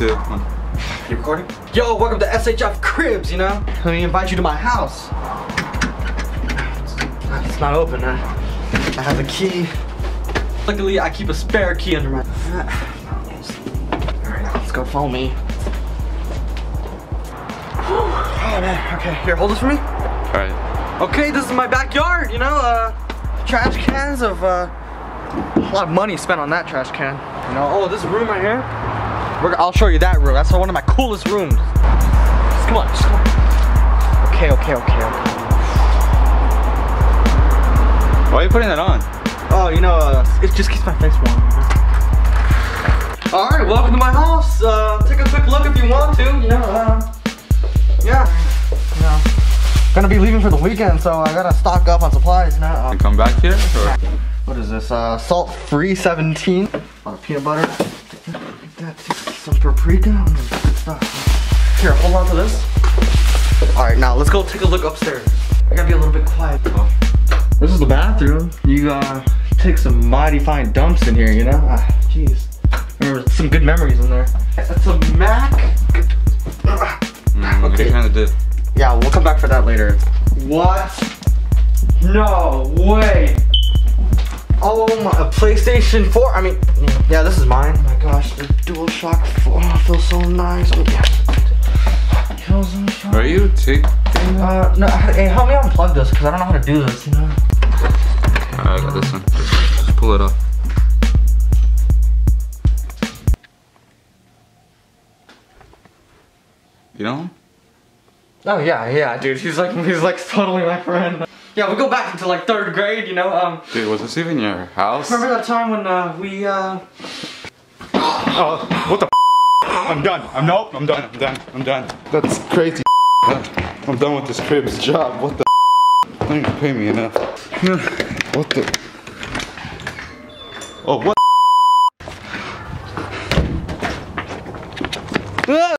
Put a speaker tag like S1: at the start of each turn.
S1: 2, 1.
S2: You recording? Yo, welcome to SHF Cribs, you know? Let me invite you to my house. It's not open, I have the key. Luckily, I keep a spare key under my... Alright, let's go, follow me. Oh man, okay, here, hold this for me.
S1: Alright.
S2: Okay, this is my backyard, you know, trash cans of, a lot of money spent on that trash can. You know, oh, this room right here, I'll show you that room. That's one of my coolest rooms. Just come on, just come on. Okay.
S1: Why are you putting that on?
S2: Oh, you know, it just keeps my face warm. Alright, welcome to my house. Take a quick look if you want to, you know, yeah. You know, gonna be leaving for the weekend, so I gotta stock up on supplies, you know.
S1: And come back here? Or?
S2: What is this? Salt-free 17. A lot of peanut butter. Some paprika. Good stuff. Here, hold on to this. Alright, now let's go take a look upstairs. I gotta be a little bit quiet. This is the bathroom. You take some mighty fine dumps in here, you know? Jeez. Remember some good memories in there. That's a Mac.
S1: Okay. You kinda did.
S2: Yeah, we'll come back for that later. What? No way. Oh my, a PlayStation 4. I mean, yeah, this is mine. Oh my gosh, the DualShock 4. Oh, it feels so nice. Oh, yeah. It feels so nice.
S1: Are you taking that?
S2: No, hey, help me unplug this because I don't know how to do this, you know?
S1: Alright, I got this one. Just pull it off. You know him?
S2: Oh yeah, dude. He's like totally my friend. Yeah, we go back into like 3rd grade, you know.
S1: Dude, was this even your house?
S2: Remember that time when we
S3: Oh, what the f? I'm done. I'm done. That's crazy. I'm done with this crib's job. What the f? Don't even pay me enough. What the? Oh, what?